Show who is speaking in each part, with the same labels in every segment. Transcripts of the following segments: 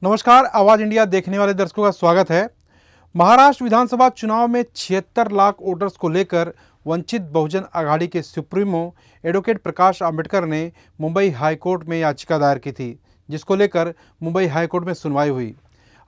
Speaker 1: नमस्कार, आवाज इंडिया देखने वाले दर्शकों का स्वागत है। महाराष्ट्र विधानसभा चुनाव में 76 लाख वोटर्स को लेकर वंचित बहुजन आघाड़ी के सुप्रीमो एडवोकेट प्रकाश आंबेडकर ने मुंबई हाईकोर्ट में याचिका दायर की थी, जिसको लेकर मुंबई हाईकोर्ट में सुनवाई हुई।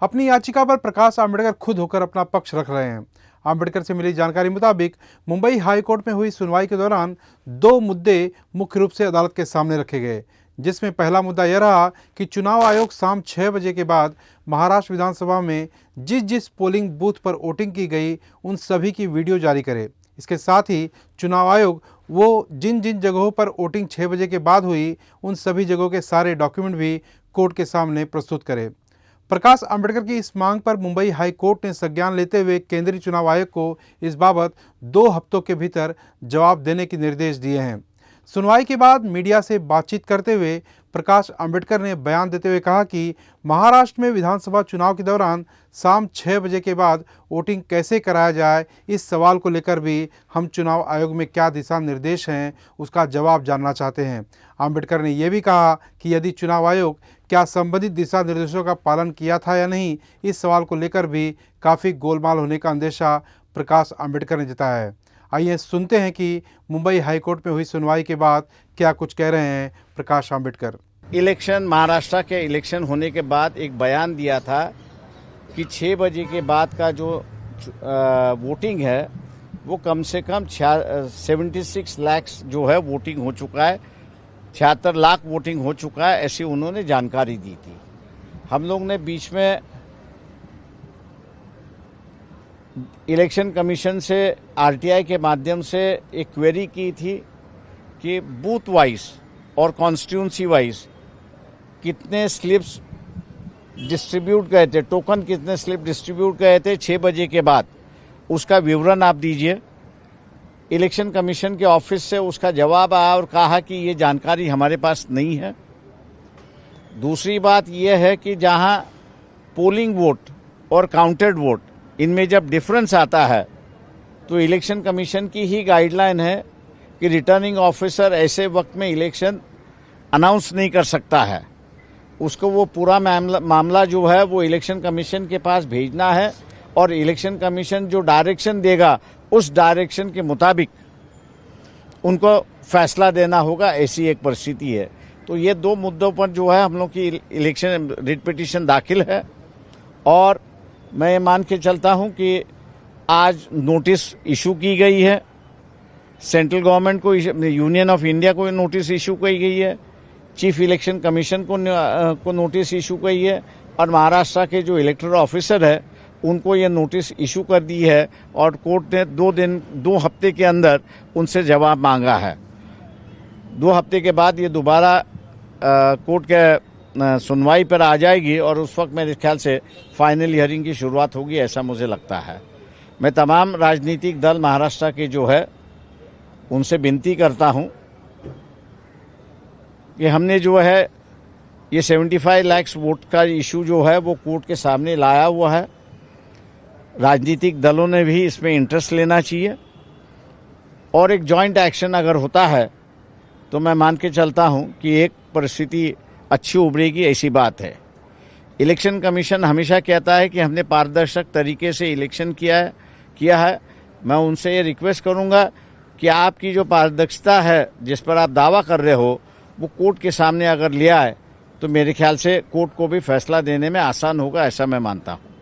Speaker 1: अपनी याचिका पर प्रकाश आंबेडकर खुद होकर अपना पक्ष रख रहे हैं। आंबेडकर से मिली जानकारी मुताबिक मुंबई हाईकोर्ट में हुई सुनवाई के दौरान 2 मुद्दे मुख्य रूप से अदालत के सामने रखे गए, जिसमें पहला मुद्दा यह रहा कि चुनाव आयोग शाम 6 बजे के बाद महाराष्ट्र विधानसभा में जिस पोलिंग बूथ पर वोटिंग की गई उन सभी की वीडियो जारी करे। इसके साथ ही चुनाव आयोग वो जिन जगहों पर वोटिंग 6 बजे के बाद हुई उन सभी जगहों के सारे डॉक्यूमेंट भी कोर्ट के सामने प्रस्तुत करे। प्रकाश आंबेडकर की इस मांग पर मुंबई हाई कोर्ट ने संज्ञान लेते हुए केंद्रीय चुनाव आयोग को इस बाबत 2 हफ्तों के भीतर जवाब देने के निर्देश दिए हैं। सुनवाई के बाद मीडिया से बातचीत करते हुए प्रकाश आंबेडकर ने बयान देते हुए कहा कि महाराष्ट्र में विधानसभा चुनाव के दौरान शाम 6 बजे के बाद वोटिंग कैसे कराया जाए, इस सवाल को लेकर भी हम चुनाव आयोग में क्या दिशा निर्देश हैं उसका जवाब जानना चाहते हैं। आंबेडकर ने यह भी कहा कि यदि चुनाव आयोग क्या संबंधित दिशा निर्देशों का पालन किया था या नहीं, इस सवाल को लेकर भी काफ़ी गोलमाल होने का अंदेशा प्रकाश आंबेडकर ने जताया है। आइए सुनते हैं कि मुंबई हाईकोर्ट में हुई सुनवाई के बाद क्या कुछ कह रहे हैं प्रकाश आंबेडकर।
Speaker 2: इलेक्शन, महाराष्ट्र के इलेक्शन होने के बाद एक बयान दिया था कि 6 बजे के बाद का जो वोटिंग है वो कम से कम 76 लाख जो है वोटिंग हो चुका है, 76 लाख वोटिंग हो चुका है, ऐसी उन्होंने जानकारी दी थी। हम लोग ने बीच में इलेक्शन कमीशन से आरटीआई के माध्यम से एक क्वेरी की थी कि बूथ वाइज और कॉन्स्टिट्यूंसी वाइज कितने स्लिप्स डिस्ट्रीब्यूट गए थे, टोकन कितने स्लिप डिस्ट्रीब्यूट गए थे 6 बजे के बाद, उसका विवरण आप दीजिए। इलेक्शन कमीशन के ऑफिस से उसका जवाब आया और कहा कि ये जानकारी हमारे पास नहीं है। दूसरी बात यह है कि जहां पोलिंग वोट और काउंटेड वोट इनमें जब डिफरेंस आता है तो इलेक्शन कमीशन की ही गाइडलाइन है कि रिटर्निंग ऑफिसर ऐसे वक्त में इलेक्शन अनाउंस नहीं कर सकता है। उसको वो पूरा मामला जो है वो इलेक्शन कमीशन के पास भेजना है और इलेक्शन कमीशन जो डायरेक्शन देगा उस डायरेक्शन के मुताबिक उनको फैसला देना होगा, ऐसी एक परिस्थिति है। तो ये 2 मुद्दों पर जो है हम लोग की इलेक्शन रिट पिटीशन दाखिल है और मैं ये मान के चलता हूं कि आज नोटिस इशू की गई है, सेंट्रल गवर्नमेंट को, यूनियन ऑफ इंडिया को नोटिस इशू की गई है, चीफ इलेक्शन कमीशन को नोटिस इशू की है और महाराष्ट्र के जो इलेक्टोरल ऑफिसर है उनको ये नोटिस इशू कर दी है और कोर्ट ने 2 हफ्ते के अंदर उनसे जवाब मांगा है। 2 हफ्ते के बाद ये दोबारा कोर्ट के सुनवाई पर आ जाएगी और उस वक्त मेरे ख्याल से फाइनल हियरिंग की शुरुआत होगी, ऐसा मुझे लगता है। मैं तमाम राजनीतिक दल महाराष्ट्र के जो है उनसे विनती करता हूं कि हमने जो है ये 75 लाख वोट का इशू जो है वो कोर्ट के सामने लाया हुआ है। राजनीतिक दलों ने भी इसमें इंटरेस्ट लेना चाहिए और एक जॉइंट एक्शन अगर होता है तो मैं मान के चलता हूं कि एक परिस्थिति अच्छी उभरेगी, ऐसी बात है। इलेक्शन कमीशन हमेशा कहता है कि हमने पारदर्शक तरीके से इलेक्शन किया है। मैं उनसे ये रिक्वेस्ट करूंगा कि आपकी जो पारदर्शिता है जिस पर आप दावा कर रहे हो वो कोर्ट के सामने अगर ले आए तो मेरे ख्याल से कोर्ट को भी फैसला देने में आसान होगा, ऐसा मैं मानता हूं।